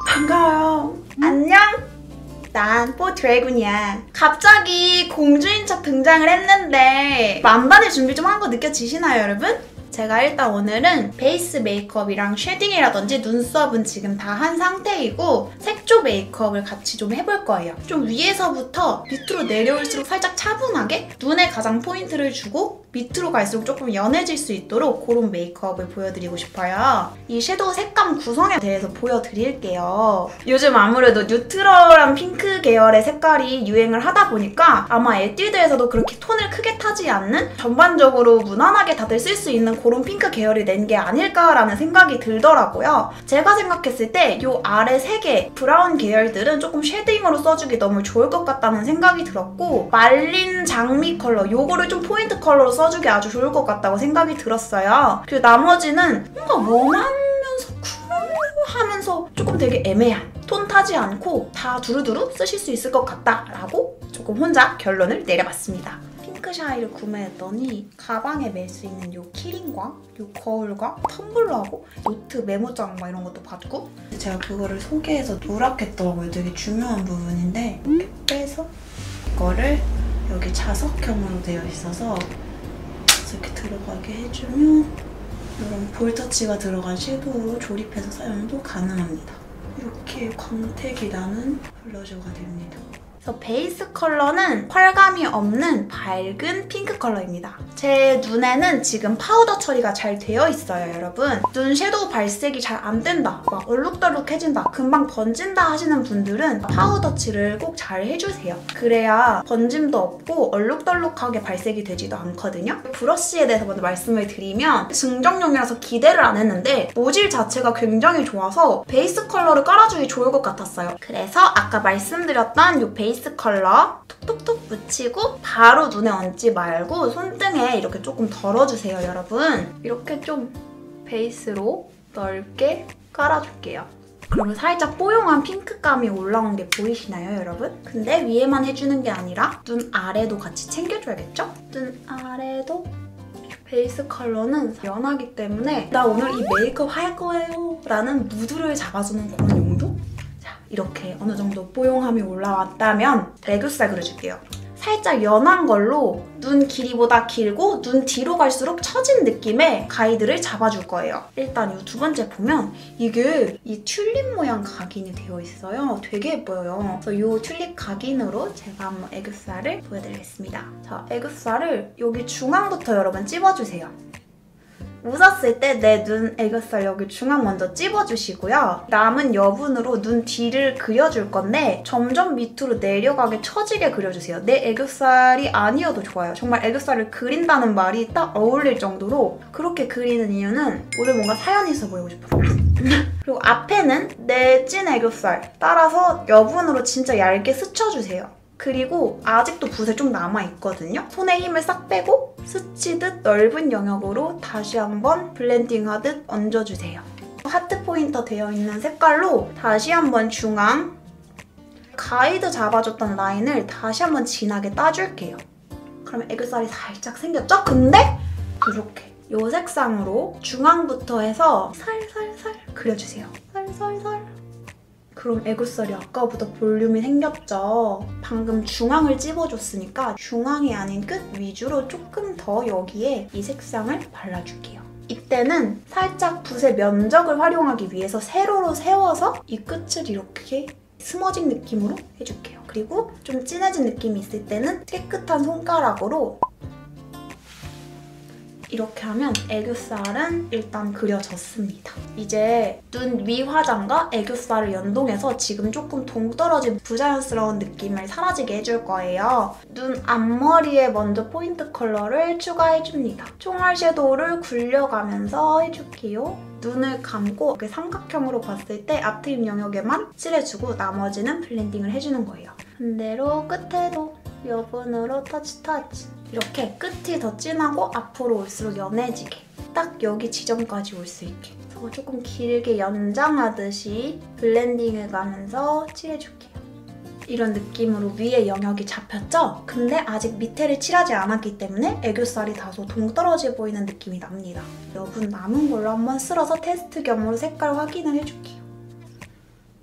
반가워요. 안녕? 난 뽀드래곤이야. 갑자기 공주인 척 등장을 했는데 만반의 준비 좀 한 거 느껴지시나요, 여러분? 제가 일단 오늘은 베이스 메이크업이랑 쉐딩이라든지 눈썹은 지금 다 한 상태이고 색조 메이크업을 같이 좀 해볼 거예요. 좀 위에서부터 밑으로 내려올수록 살짝 차분하게 눈에 가장 포인트를 주고 밑으로 갈수록 조금 연해질 수 있도록 그런 메이크업을 보여드리고 싶어요. 이 섀도우 색감 구성에 대해서 보여드릴게요. 요즘 아무래도 뉴트럴한 핑크 계열의 색깔이 유행을 하다 보니까 아마 에뛰드에서도 그렇게 톤을 크게 타지 않는 전반적으로 무난하게 다들 쓸 수 있는 그런 핑크 계열을 낸 게 아닐까라는 생각이 들더라고요. 제가 생각했을 때 이 아래 3개 브라운 계열들은 조금 쉐딩으로 써주기 너무 좋을 것 같다는 생각이 들었고 말린 장미 컬러 요거를 좀 포인트 컬러로 써주기 아주 좋을 것 같다고 생각이 들었어요. 그리고 나머지는 뭔가 웜하면서 쿨하면서 조금 되게 애매한 톤 타지 않고 다 두루두루 쓰실 수 있을 것 같다라고 조금 혼자 결론을 내려봤습니다. 핑크샤이를 구매했더니 가방에 멜 수 있는 요 키링과 요 거울과 텀블러하고 노트 메모장 막 이런 것도 받고 제가 그거를 소개해서 누락했더라고요. 되게 중요한 부분인데 이렇게 빼서 이거를 여기 자석형으로 되어 있어서 이렇게 들어가게 해주면 이런 볼터치가 들어간 섀도우로 조립해서 사용도 가능합니다. 이렇게 광택이 나는 블러셔가 됩니다. 그래서 베이스 컬러는 펄감이 없는 밝은 핑크 컬러입니다. 제 눈에는 지금 파우더 처리가 잘 되어 있어요, 여러분. 눈 섀도우 발색이 잘 안 된다, 막 얼룩덜룩해진다, 금방 번진다 하시는 분들은 파우더 칠을 꼭 잘 해주세요. 그래야 번짐도 없고 얼룩덜룩하게 발색이 되지도 않거든요. 브러쉬에 대해서 먼저 말씀을 드리면 증정용이라서 기대를 안 했는데 모질 자체가 굉장히 좋아서 베이스 컬러를 깔아주기 좋을 것 같았어요. 그래서 아까 말씀드렸던 이 베이스 컬러 톡톡톡 묻히고 바로 눈에 얹지 말고 손등에 이렇게 조금 덜어주세요, 여러분. 이렇게 좀 베이스로 넓게 깔아줄게요. 그러면 살짝 뽀용한 핑크감이 올라온 게 보이시나요, 여러분? 근데 위에만 해주는 게 아니라 눈 아래도 같이 챙겨줘야겠죠? 눈 아래도 베이스 컬러는 연하기 때문에 나 오늘 이 메이크업 할 거예요 라는 무드를 잡아주는 그런 용도? 이렇게 어느 정도 뽀용함이 올라왔다면 애교살 그려줄게요. 살짝 연한 걸로 눈 길이보다 길고 눈 뒤로 갈수록 처진 느낌의 가이드를 잡아줄 거예요. 일단 이 두 번째 보면 이게 이 튤립 모양 각인이 되어 있어요. 되게 예뻐요. 그래서 이 튤립 각인으로 제가 한번 애교살을 보여드리겠습니다. 자, 애교살을 여기 중앙부터 여러분 찝어주세요. 웃었을 때 내 눈 애교살 여기 중앙 먼저 찝어주시고요. 남은 여분으로 눈 뒤를 그려줄 건데 점점 밑으로 내려가게 처지게 그려주세요. 내 애교살이 아니어도 좋아요. 정말 애교살을 그린다는 말이 딱 어울릴 정도로 그렇게 그리는 이유는 오늘 뭔가 사연이 있어 보이고 싶어서. 그리고 앞에는 내 찐 애교살 따라서 여분으로 진짜 얇게 스쳐주세요. 그리고 아직도 붓에 좀 남아있거든요. 손에 힘을 싹 빼고 스치듯 넓은 영역으로 다시 한번 블렌딩하듯 얹어주세요. 하트 포인터 되어 있는 색깔로 다시 한번 중앙 가이드 잡아줬던 라인을 다시 한번 진하게 따줄게요. 그러면 애교살이 살짝 생겼죠? 근데 이렇게 이 색상으로 중앙부터 해서 살살살 그려주세요. 살살살. 그럼 애교살이 아까보다 볼륨이 생겼죠? 방금 중앙을 찝어줬으니까 중앙이 아닌 끝 위주로 조금 더 여기에 이 색상을 발라줄게요. 이때는 살짝 붓의 면적을 활용하기 위해서 세로로 세워서 이 끝을 이렇게 스머징 느낌으로 해줄게요. 그리고 좀 진해진 느낌이 있을 때는 깨끗한 손가락으로 이렇게 하면 애교살은 일단 그려졌습니다. 이제 눈 위 화장과 애교살을 연동해서 지금 조금 동떨어진 부자연스러운 느낌을 사라지게 해줄 거예요. 눈 앞머리에 먼저 포인트 컬러를 추가해줍니다. 총알 섀도우를 굴려가면서 해줄게요. 눈을 감고 이렇게 삼각형으로 봤을 때 앞트임 영역에만 칠해주고 나머지는 블렌딩을 해주는 거예요. 반대로 끝에도 여분으로 터치. 이렇게 끝이 더 진하고 앞으로 올수록 연해지게 딱 여기 지점까지 올 수 있게 그래서 조금 길게 연장하듯이 블렌딩을 가면서 칠해줄게요. 이런 느낌으로 위에 영역이 잡혔죠? 근데 아직 밑에를 칠하지 않았기 때문에 애교살이 다소 동떨어져 보이는 느낌이 납니다. 여분 남은 걸로 한번 쓸어서 테스트 겸으로 색깔 확인을 해줄게요.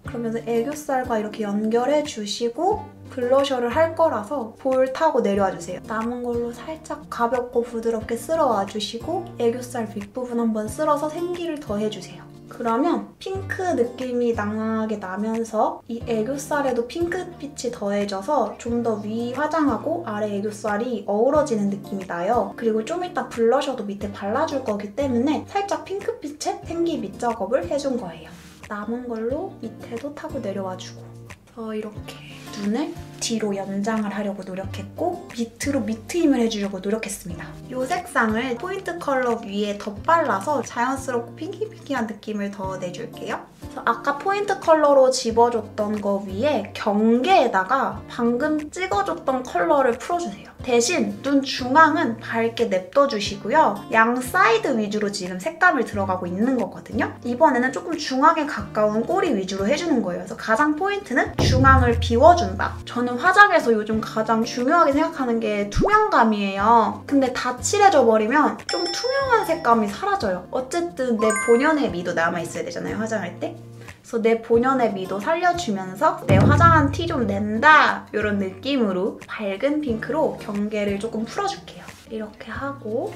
그러면서 애교살과 이렇게 연결해 주시고 블러셔를 할 거라서 볼 타고 내려와 주세요. 남은 걸로 살짝 가볍고 부드럽게 쓸어와 주시고 애교살 윗부분 한번 쓸어서 생기를 더해주세요. 그러면 핑크 느낌이 낭하게 나면서 이 애교살에도 핑크빛이 더해져서 좀 더 위 화장하고 아래 애교살이 어우러지는 느낌이 나요. 그리고 좀 이따 블러셔도 밑에 발라줄 거기 때문에 살짝 핑크빛의 생기 밑작업을 해준 거예요. 남은 걸로 밑에도 타고 내려와주고 이렇게 눈을 뒤로 연장을 하려고 노력했고 밑으로 밑트임을 해주려고 노력했습니다. 이 색상을 포인트 컬러 위에 덧발라서 자연스럽고 핑키핑키한 느낌을 더 내줄게요. 그래서 아까 포인트 컬러로 집어줬던 거 위에 경계에다가 방금 찍어줬던 컬러를 풀어주세요. 대신 눈 중앙은 밝게 냅둬주시고요. 양 사이드 위주로 지금 색감을 들어가고 있는 거거든요. 이번에는 조금 중앙에 가까운 꼬리 위주로 해주는 거예요. 그래서 가장 포인트는 중앙을 비워준다. 저는 화장에서 요즘 가장 중요하게 생각하는 게 투명감이에요. 근데 다 칠해져 버리면 좀 투명한 색감이 사라져요. 어쨌든 내 본연의 미도 남아있어야 되잖아요, 화장할 때. 그래서 내 본연의 미도 살려주면서 내 화장한 티 좀 낸다! 이런 느낌으로 밝은 핑크로 경계를 조금 풀어줄게요. 이렇게 하고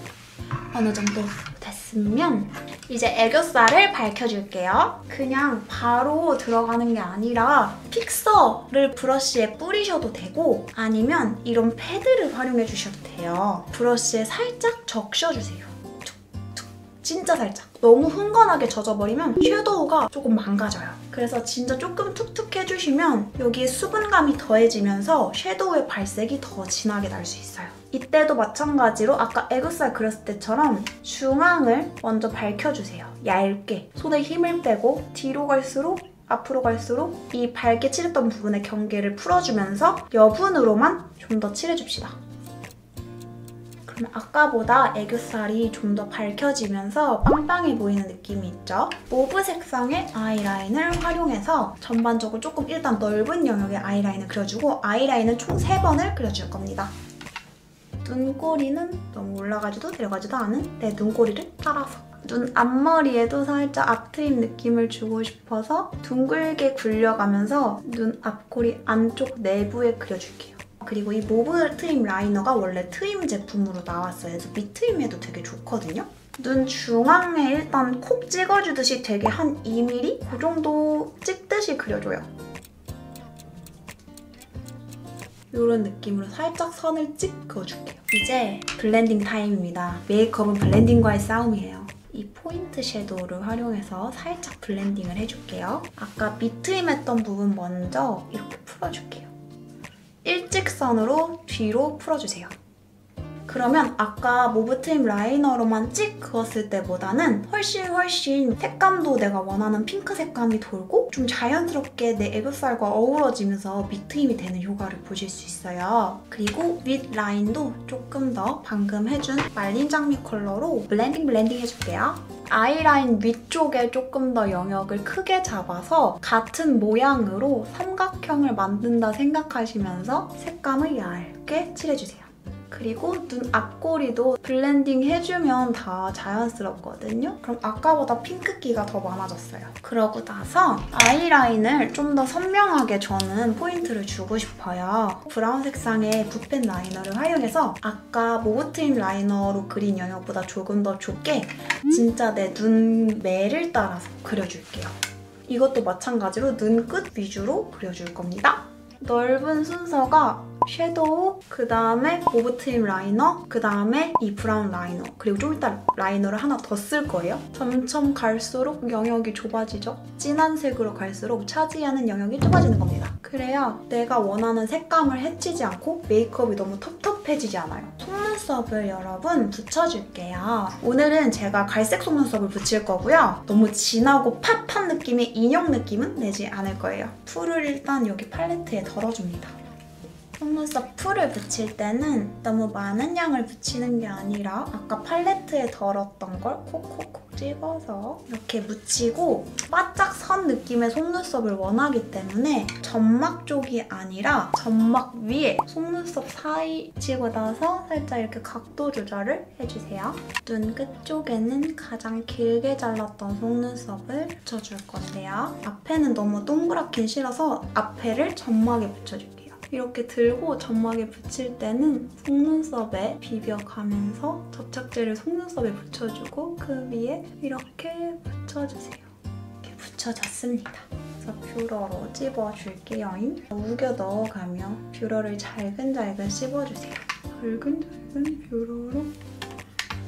어느 정도 됐으면 이제 애교살을 밝혀줄게요. 그냥 바로 들어가는 게 아니라 픽서를 브러쉬에 뿌리셔도 되고 아니면 이런 패드를 활용해 주셔도 돼요. 브러쉬에 살짝 적셔주세요. 툭툭. 진짜 살짝. 너무 흥건하게 젖어버리면 섀도우가 조금 망가져요. 그래서 진짜 조금 툭툭 해주시면 여기에 수분감이 더해지면서 섀도우의 발색이 더 진하게 날 수 있어요. 이때도 마찬가지로 아까 애교살 그렸을 때처럼 중앙을 먼저 밝혀주세요. 얇게. 손에 힘을 빼고 뒤로 갈수록 앞으로 갈수록 이 밝게 칠했던 부분의 경계를 풀어주면서 여분으로만 좀 더 칠해줍시다. 그러면 아까보다 애교살이 좀 더 밝혀지면서 빵빵해 보이는 느낌이 있죠? 모브 색상의 아이라인을 활용해서 전반적으로 조금 일단 넓은 영역의 아이라인을 그려주고 아이라인은 총 3번을 그려줄 겁니다. 눈꼬리는 너무 올라가지도 내려가지도 않은 내 눈꼬리를 따라서 눈 앞머리에도 살짝 앞트임 느낌을 주고 싶어서 둥글게 굴려가면서 눈 앞꼬리 안쪽 내부에 그려줄게요. 그리고 이 모브 트임 라이너가 원래 트임 제품으로 나왔어요. 그래서 밑트임에도 되게 좋거든요. 눈 중앙에 일단 콕 찍어주듯이 되게 한 2mm? 그 정도 찍듯이 그려줘요. 이런 느낌으로 살짝 선을 찍 그어줄게요. 이제 블렌딩 타임입니다. 메이크업은 블렌딩과의 싸움이에요. 이 포인트 섀도우를 활용해서 살짝 블렌딩을 해줄게요. 아까 밑트임했던 부분 먼저 이렇게 풀어줄게요. 일직선으로 뒤로 풀어주세요. 그러면 아까 모브 트임 라이너로만 찍 그었을 때보다는 훨씬 색감도 내가 원하는 핑크 색감이 돌고 좀 자연스럽게 내 애교살과 어우러지면서 밑트임이 되는 효과를 보실 수 있어요. 그리고 윗 라인도 조금 더 방금 해준 말린 장미 컬러로 블렌딩 해줄게요. 아이라인 위쪽에 조금 더 영역을 크게 잡아서 같은 모양으로 삼각형을 만든다 생각하시면서 색감을 얇게 칠해주세요. 그리고 눈 앞꼬리도 블렌딩 해주면 다 자연스럽거든요? 그럼 아까보다 핑크기가 더 많아졌어요. 그러고 나서 아이라인을 좀 더 선명하게 저는 포인트를 주고 싶어요. 브라운 색상의 붓펜 라이너를 활용해서 아까 모브 트임 라이너로 그린 영역보다 조금 더 좁게 진짜 내 눈매를 따라서 그려줄게요. 이것도 마찬가지로 눈끝 위주로 그려줄 겁니다. 넓은 순서가 섀도우, 그 다음에 모브 트임 라이너, 그 다음에 이 브라운 라이너, 그리고 좀 이따 라이너를 하나 더 쓸 거예요. 점점 갈수록 영역이 좁아지죠? 진한 색으로 갈수록 차지하는 영역이 좁아지는 겁니다. 그래야 내가 원하는 색감을 해치지 않고 메이크업이 너무 텁텁해지지 않아요. 속눈썹을 여러분 붙여줄게요. 오늘은 제가 갈색 속눈썹을 붙일 거고요. 너무 진하고 팝한 느낌의 인형 느낌은 내지 않을 거예요. 풀을 일단 여기 팔레트에 덜어줍니다. 속눈썹 풀을 붙일 때는 너무 많은 양을 붙이는 게 아니라 아까 팔레트에 덜었던 걸 콕콕콕 찍어서 이렇게 묻히고 바짝 선 느낌의 속눈썹을 원하기 때문에 점막 쪽이 아니라 점막 위에 속눈썹 사이 치고 나서 살짝 이렇게 각도 조절을 해주세요. 눈 끝 쪽에는 가장 길게 잘랐던 속눈썹을 붙여줄 건데요. 앞에는 너무 동그랗긴 싫어서 앞에를 점막에 붙여줄게요. 이렇게 들고 점막에 붙일 때는 속눈썹에 비벼가면서 접착제를 속눈썹에 붙여주고 그 위에 이렇게 붙여주세요. 이렇게 붙여졌습니다. 그래서 뷰러로 찝어줄게요. 우겨 넣어가며 뷰러를 잘근잘근 씹어주세요. 잘근잘근 뷰러로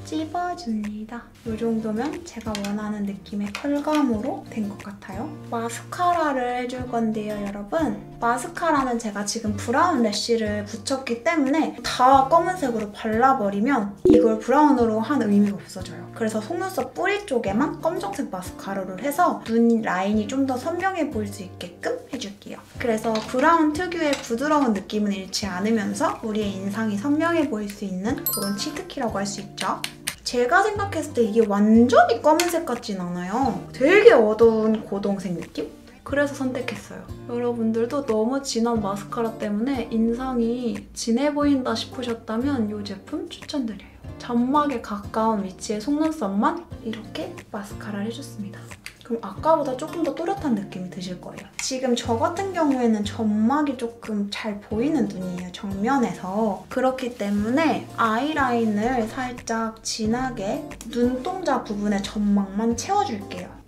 찝어줍니다. 이 정도면 제가 원하는 느낌의 컬감으로 된 것 같아요. 마스카라를 해줄 건데요, 여러분. 마스카라는 제가 지금 브라운 래쉬를 붙였기 때문에 다 검은색으로 발라버리면 이걸 브라운으로 한 의미가 없어져요. 그래서 속눈썹 뿌리 쪽에만 검정색 마스카라를 해서 눈 라인이 좀 더 선명해 보일 수 있게끔 해줄게요. 그래서 브라운 특유의 부드러운 느낌은 잃지 않으면서 우리의 인상이 선명해 보일 수 있는 그런 치트키라고 할 수 있죠. 제가 생각했을 때 이게 완전히 검은색 같진 않아요. 되게 어두운 고동색 느낌? 그래서 선택했어요. 여러분들도 너무 진한 마스카라 때문에 인상이 진해 보인다 싶으셨다면 이 제품 추천드려요. 점막에 가까운 위치의 속눈썹만 이렇게 마스카라를 해줬습니다. 그럼 아까보다 조금 더 또렷한 느낌이 드실 거예요. 지금 저 같은 경우에는 점막이 조금 잘 보이는 눈이에요, 정면에서. 그렇기 때문에 아이라인을 살짝 진하게 눈동자 부분의 점막만 채워줄게요.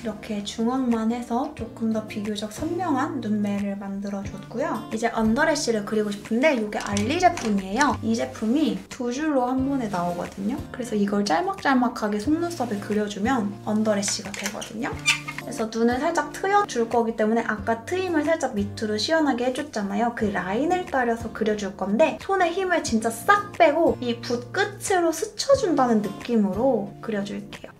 이렇게 중앙만 해서 조금 더 비교적 선명한 눈매를 만들어줬고요. 이제 언더래쉬를 그리고 싶은데 이게 알리 제품이에요. 이 제품이 두 줄로 한 번에 나오거든요. 그래서 이걸 짤막짤막하게 속눈썹에 그려주면 언더래쉬가 되거든요. 그래서 눈을 살짝 트여줄 거기 때문에 아까 트임을 살짝 밑으로 시원하게 해줬잖아요. 그 라인을 따라서 그려줄 건데 손에 힘을 진짜 싹 빼고 이 붓 끝으로 스쳐준다는 느낌으로 그려줄게요.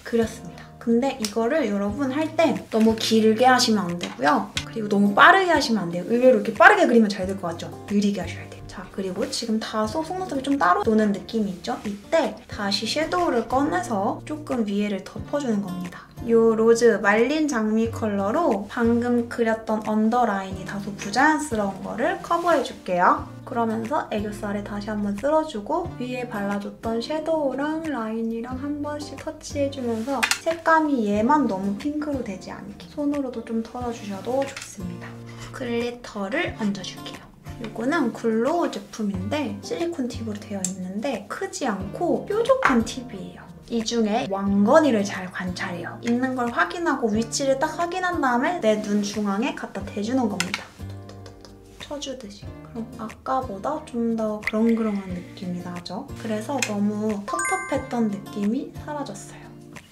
그렸습니다. 근데 이거를 여러분 할 때 너무 길게 하시면 안 되고요. 그리고 너무 빠르게 하시면 안 돼요. 의외로 이렇게 빠르게 그리면 잘 될 것 같죠? 느리게 하셔야 돼요. 자, 그리고 지금 다소 속눈썹이 좀 따로 노는 느낌이 있죠? 이때 다시 섀도우를 꺼내서 조금 위에를 덮어주는 겁니다. 이 로즈 말린 장미 컬러로 방금 그렸던 언더라인이 다소 부자연스러운 거를 커버해줄게요. 그러면서 애교살에 다시 한번 쓸어주고 위에 발라줬던 섀도우랑 라인이랑 한 번씩 터치해주면서 색감이 얘만 너무 핑크로 되지 않게 손으로도 좀 털어주셔도 좋습니다. 글리터를 얹어줄게요. 이거는 글로우 제품인데 실리콘 팁으로 되어 있는데 크지 않고 뾰족한 팁이에요. 이 중에 왕건이를 잘 관찰해요. 있는 걸 확인하고 위치를 딱 확인한 다음에 내 눈 중앙에 갖다 대주는 겁니다. 쳐주듯이. 그럼 아까보다 좀 더 그렁그렁한 느낌이 나죠? 그래서 너무 텁텁했던 느낌이 사라졌어요.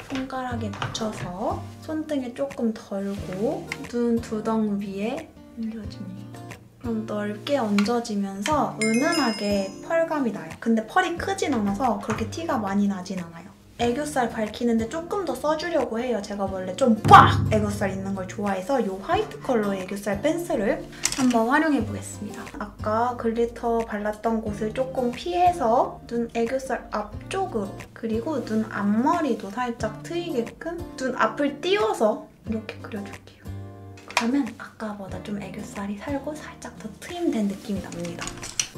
손가락에 붙여서 손등에 조금 덜고 눈 두덩 위에 얹어줍니다. 그럼 넓게 얹어지면서 은은하게 펄감이 나요. 근데 펄이 크진 않아서 그렇게 티가 많이 나진 않아요. 애교살 밝히는데 조금 더 써주려고 해요. 제가 원래 좀 빡! 애교살 있는 걸 좋아해서 이 화이트 컬러의 애교살 펜슬을 한번 활용해보겠습니다. 아까 글리터 발랐던 곳을 조금 피해서 눈 애교살 앞쪽으로 그리고 눈 앞머리도 살짝 트이게끔 눈 앞을 띄워서 이렇게 그려줄게요. 그러면 아까보다 좀 애교살이 살고 살짝 더 트임된 느낌이 납니다.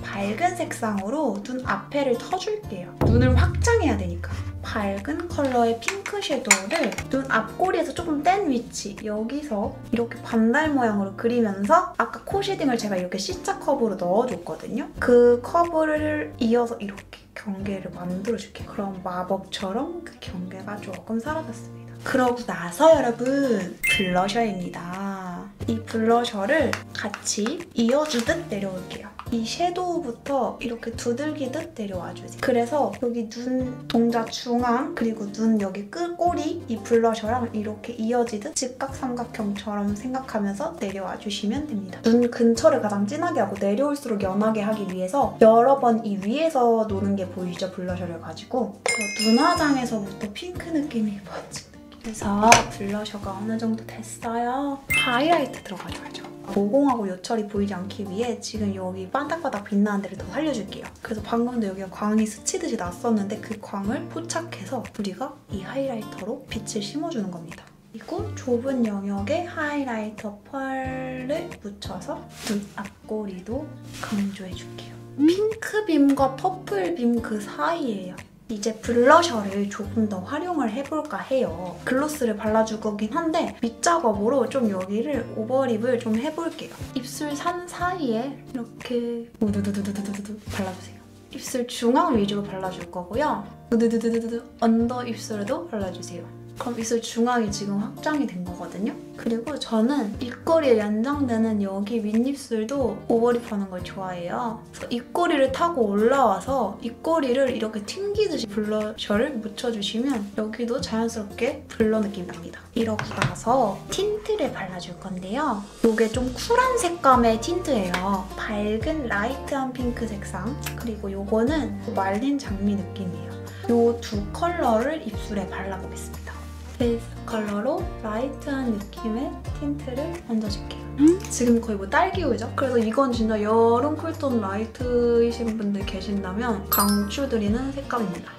밝은 색상으로 눈 앞에를 터줄게요. 눈을 확장해야 되니까. 밝은 컬러의 핑크 섀도우를 눈 앞꼬리에서 조금 뗀 위치 여기서 이렇게 반달 모양으로 그리면서 아까 코 쉐딩을 제가 이렇게 C자 컵으로 넣어줬거든요. 그 컵을 이어서 이렇게 경계를 만들어줄게요. 그럼 마법처럼 그 경계가 조금 사라졌습니다. 그러고 나서 여러분 블러셔입니다. 이 블러셔를 같이 이어주듯 내려올게요. 이 섀도우부터 이렇게 두들기듯 내려와주세요. 그래서 여기 눈 동자 중앙 그리고 눈 여기 꼬리 이 블러셔랑 이렇게 이어지듯 직각삼각형처럼 생각하면서 내려와주시면 됩니다. 눈 근처를 가장 진하게 하고 내려올수록 연하게 하기 위해서 여러 번 이 위에서 노는 게 보이죠? 블러셔를 가지고 눈화장에서부터 핑크 느낌이 번지는 그래서 블러셔가 어느 정도 됐어요. 하이라이트 들어가줘야죠. 모공하고 요철이 보이지 않기 위해 지금 여기 반딱반딱 빛나는 데를 더 살려줄게요. 그래서 방금도 여기가 광이 스치듯이 났었는데 그 광을 포착해서 우리가 이 하이라이터로 빛을 심어주는 겁니다. 그리고 좁은 영역에 하이라이터 펄을 묻혀서 눈 앞꼬리도 강조해줄게요. 핑크빔과 퍼플빔 그 사이예요. 이제 블러셔를 조금 더 활용을 해볼까 해요. 글로스를 발라줄 거긴 한데 밑작업으로 좀 여기를 오버립을 좀 해볼게요. 입술 산 사이에 이렇게 우두두두두두두 발라주세요. 입술 중앙 위주로 발라줄 거고요. 우두두두두두 언더 입술에도 발라주세요. 그럼 입술 중앙이 지금 확장이 된 거거든요. 그리고 저는 입꼬리에 연장되는 여기 윗입술도 오버립하는 걸 좋아해요. 그래서 입꼬리를 타고 올라와서 입꼬리를 이렇게 튕기듯이 블러셔를 묻혀주시면 여기도 자연스럽게 블러 느낌이 납니다. 이러고 나서 틴트를 발라줄 건데요. 이게 좀 쿨한 색감의 틴트예요. 밝은 라이트한 핑크 색상, 그리고 이거는 말린 장미 느낌이에요. 이 두 컬러를 입술에 발라보겠습니다. 베이스 컬러로 라이트한 느낌의 틴트를 얹어줄게요. 지금 거의 뭐 딸기우유죠? 그래서 이건 진짜 여름 쿨톤 라이트이신 분들 계신다면 강추드리는 색감입니다.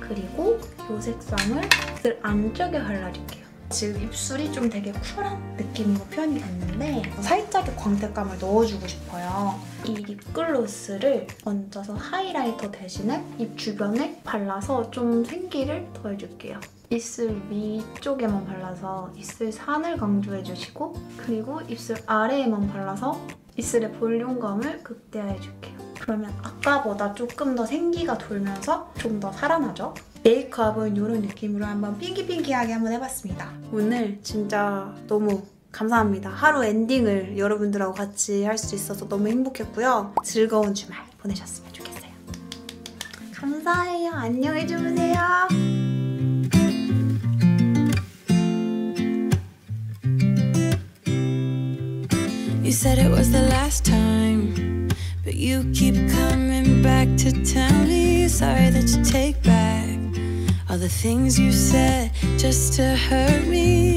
그리고 이 색상을 입술 안쪽에 발라줄게요. 지금 입술이 좀 되게 쿨한 느낌으로 표현이 됐는데 살짝의 광택감을 넣어주고 싶어요. 이 립글로스를 얹어서 하이라이터 대신에 입 주변에 발라서 좀 생기를 더해줄게요. 입술 위쪽에만 발라서 입술 산을 강조해주시고, 그리고 입술 아래에만 발라서 입술의 볼륨감을 극대화해줄게요. 그러면 아까보다 조금 더 생기가 돌면서 좀 더 살아나죠? 메이크업은 이런 느낌으로 한번 핑키핑키하게 한번 해봤습니다. 오늘 진짜 너무 감사합니다. 하루 엔딩을 여러분들하고 같이 할 수 있어서 너무 행복했고요. 즐거운 주말 보내셨으면 좋겠어요. 감사해요. 안녕히 주무세요. You said it was the last time, but you keep coming back to tell me you're sorry that you take back all the things you said just to hurt me.